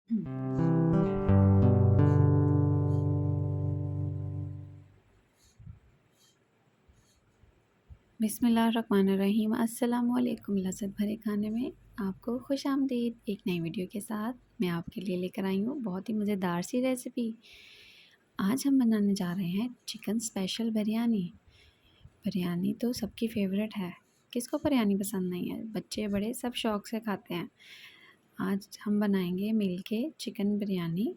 बिस्मिल्लाहिर्रहमानिर्रहीम। अस्सलामुअलैकुम। लज़्ज़त भरे खाने में आपको खुशामदीद। एक नई वीडियो के साथ मैं आपके लिए लेकर आई हूँ बहुत ही मज़ेदार सी रेसिपी। आज हम बनाने जा रहे हैं चिकन स्पेशल बिरयानी। बिरयानी तो सबकी फेवरेट है, किसको बिरयानी पसंद नहीं है। बच्चे बड़े सब शौक़ से खाते हैं। आज हम बनाएंगे मिलके चिकन बिरयानी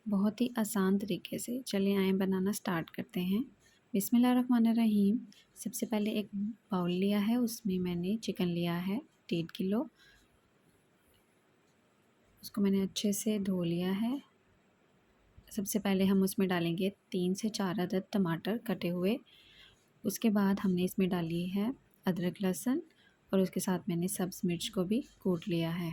बहुत ही आसान तरीके से। चलिए आए बनाना स्टार्ट करते हैं। बिस्मिल्लाहिर्रहमानिर्रहीम। सबसे पहले एक बाउल लिया है, उसमें मैंने चिकन लिया है 1.5 किलो। उसको मैंने अच्छे से धो लिया है। सबसे पहले हम उसमें डालेंगे 3 से 4 अदद टमाटर कटे हुए। उसके बाद हमने इसमें डाली है अदरक लहसुन और उसके साथ मैंने सब्ज़ मिर्च को भी कूट लिया है।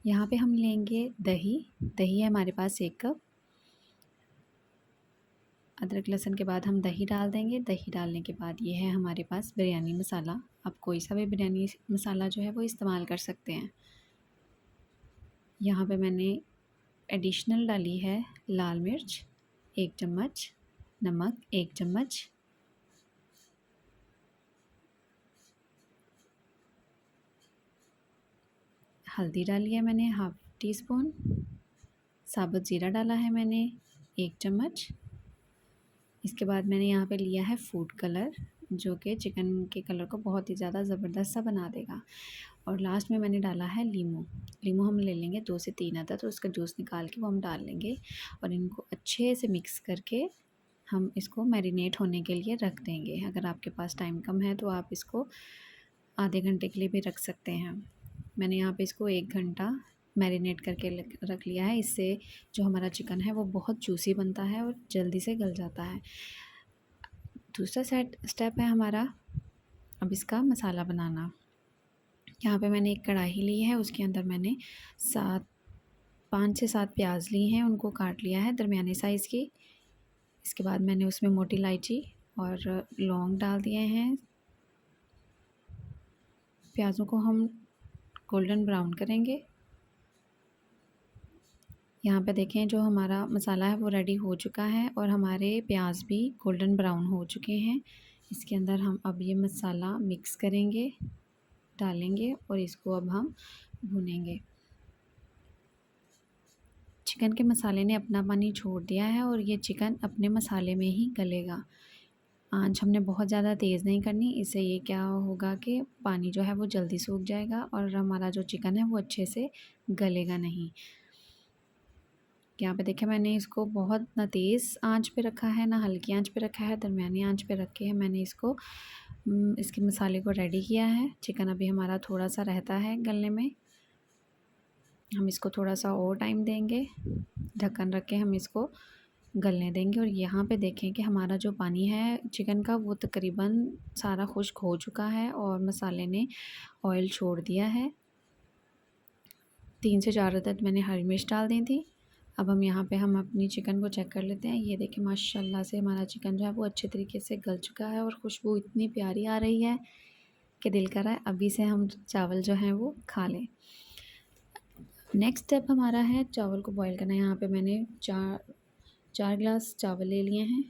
यहाँ पे हम लेंगे दही। दही है हमारे पास 1 कप। अदरक लहसुन के बाद हम दही डाल देंगे। दही डालने के बाद ये है हमारे पास बिरयानी मसाला। आप कोई सा भी बिरयानी मसाला जो है वो इस्तेमाल कर सकते हैं। यहाँ पे मैंने एडिशनल डाली है लाल मिर्च 1 चम्मच, नमक 1 चम्मच, हल्दी डाली है मैंने ½ टी स्पून, साबुत ज़ीरा डाला है मैंने 1 चम्मच। इसके बाद मैंने यहाँ पे लिया है फूड कलर, जो कि चिकन के कलर को बहुत ही ज़्यादा ज़बरदस्त सा बना देगा। और लास्ट में मैंने डाला है लीमू। लीमू हम ले लेंगे 2 से 3 अदद, तो उसका जूस निकाल के वो हम डाल लेंगे और इनको अच्छे से मिक्स करके हम इसको मैरिनेट होने के लिए रख देंगे। अगर आपके पास टाइम कम है तो आप इसको आधे घंटे के लिए भी रख सकते हैं। मैंने यहाँ पे इसको 1 घंटा मैरिनेट करके रख लिया है। इससे जो हमारा चिकन है वो बहुत जूसी बनता है और जल्दी से गल जाता है। दूसरा स्टेप है हमारा अब इसका मसाला बनाना। यहाँ पे मैंने एक कढ़ाई ली है, उसके अंदर मैंने 5 से 7 प्याज ली हैं, उनको काट लिया है दरमियाने साइज़ की। इसके बाद मैंने उसमें मोटी इलायची और लौंग डाल दिए हैं। प्याज़ों को हम गोल्डन ब्राउन करेंगे। यहाँ पे देखें जो हमारा मसाला है वो रेडी हो चुका है और हमारे प्याज भी गोल्डन ब्राउन हो चुके हैं। इसके अंदर हम अब ये मसाला मिक्स करेंगे, डालेंगे और इसको अब हम भूनेंगे। चिकन के मसाले ने अपना पानी छोड़ दिया है और ये चिकन अपने मसाले में ही गलेगा। आंच हमने बहुत ज़्यादा तेज़ नहीं करनी, इससे ये क्या होगा कि पानी जो है वो जल्दी सूख जाएगा और हमारा जो चिकन है वो अच्छे से गलेगा नहीं। यहाँ पे देखिए मैंने इसको बहुत ना तेज़ आंच पे रखा है ना हल्की आंच पे रखा है, दरमियानी आंच पे रख के मैंने इसको इसके मसाले को रेडी किया है। चिकन अभी हमारा थोड़ा सा रहता है गलने में, हम इसको थोड़ा सा और टाइम देंगे। ढक्कन रख के हम इसको गलने देंगे। और यहाँ पे देखें कि हमारा जो पानी है चिकन का वो तकरीबन सारा खुश्क हो चुका है और मसाले ने ऑयल छोड़ दिया है। 3 से 4 अदद मैंने हरी मिर्च डाल दी थी। अब हम अपनी चिकन को चेक कर लेते हैं। ये देखिए माशाल्लाह से हमारा चिकन जो है वो अच्छे तरीके से गल चुका है और खुशबू इतनी प्यारी आ रही है कि दिल कर रहा है अभी से हम चावल जो हैं वो खा लें। नेक्स्ट स्टेप हमारा है चावल को बॉईल करना। यहाँ पे मैंने 4 गिलास चावल ले लिए हैं,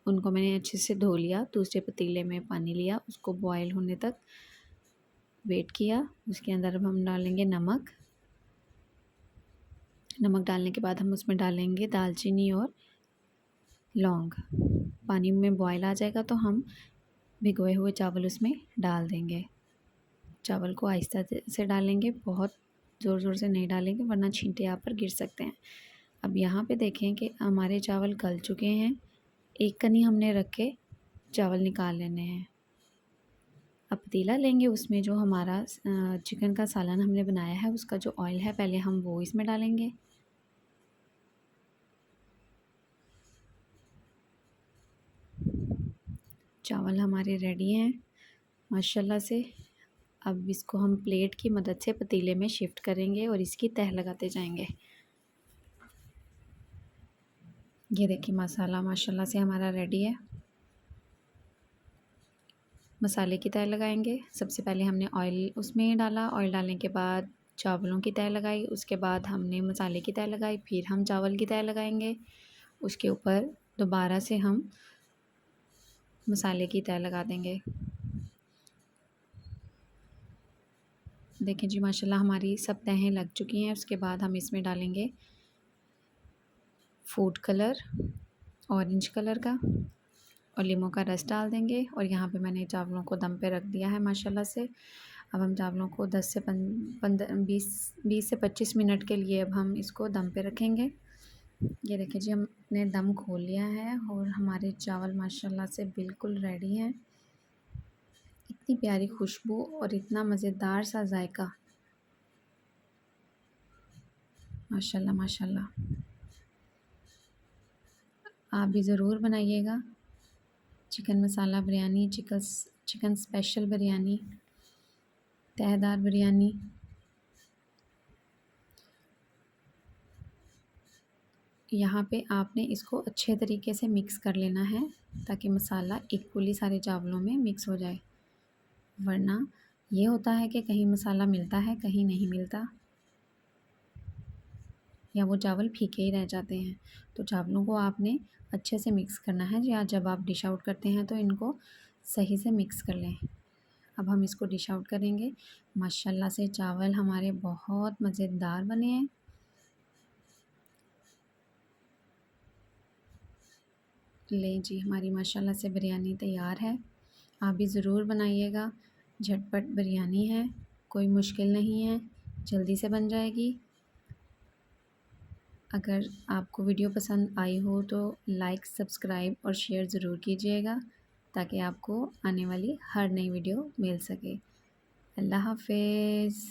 उनको मैंने अच्छे से धो लिया। दूसरे पतीले में पानी लिया, उसको बॉईल होने तक वेट किया। उसके अंदर अब हम डालेंगे नमक। नमक डालने के बाद हम उसमें डालेंगे दालचीनी और लौंग। पानी में बॉयल आ जाएगा तो हम भिगोए हुए चावल उसमें डाल देंगे। चावल को आहिस्ता से डालेंगे, बहुत ज़ोर ज़ोर से नहीं डालेंगे वरना छींटे आप पर गिर सकते हैं। अब यहाँ पे देखें कि हमारे चावल गल चुके हैं। एक कनी हमने रख के चावल निकाल लेने हैं। अब पतीला लेंगे, उसमें जो हमारा चिकन का सालन हमने बनाया है उसका जो ऑयल है पहले हम वो इसमें डालेंगे। चावल हमारे रेडी हैं माशाल्लाह से। अब इसको हम प्लेट की मदद से पतीले में शिफ्ट करेंगे और इसकी तह लगाते जाएंगे। ये देखिए मसाला माशाल्लाह से हमारा रेडी है। मसाले की तह लगाएंगे। सबसे पहले हमने ऑयल उसमें डाला, ऑयल डालने के बाद चावलों की तह लगाई, उसके बाद हमने मसाले की तह लगाई, फिर हम चावल की तह लगाएंगे। उसके ऊपर दोबारा से हम मसाले की तह लगा देंगे। देखें जी माशाल्लाह हमारी सब तहें लग चुकी हैं। उसके बाद हम इसमें डालेंगे फूड कलर ऑरेंज कलर का और लीमू का रस डाल देंगे। और यहाँ पे मैंने चावलों को दम पे रख दिया है माशाल्लाह से। अब हम चावलों को 10 से 20 से 25 मिनट के लिए अब हम इसको दम पे रखेंगे। ये देखिए जी हमने दम खोल लिया है और हमारे चावल माशाल्लाह से बिल्कुल रेडी हैं। इतनी प्यारी खुशबू और इतना मज़ेदार सा जायका, माशाल्लाह माशाल्लाह। आप भी ज़रूर बनाइएगा। चिकन मसाला बिरयानी, चिकन स्पेशल बिरयानी, तहदार बिरयानी। यहाँ पे आपने इसको अच्छे तरीके से मिक्स कर लेना है ताकि मसाला इक्वली सारे चावलों में मिक्स हो जाए। वरना ये होता है कि कहीं मसाला मिलता है, कहीं नहीं मिलता, या वो चावल फीके ही रह जाते हैं। तो चावलों को आपने अच्छे से मिक्स करना है। या जब आप डिश आउट करते हैं तो इनको सही से मिक्स कर लें। अब हम इसको डिश आउट करेंगे। माशाल्लाह से चावल हमारे बहुत मज़ेदार बने हैं। लें जी हमारी माशाल्लाह से बिरयानी तैयार है। आप भी ज़रूर बनाइएगा। झटपट बिरयानी है, कोई मुश्किल नहीं है, जल्दी से बन जाएगी। अगर आपको वीडियो पसंद आई हो तो लाइक, सब्सक्राइब और शेयर ज़रूर कीजिएगा ताकि आपको आने वाली हर नई वीडियो मिल सके। अल्लाह हाफ़िज़।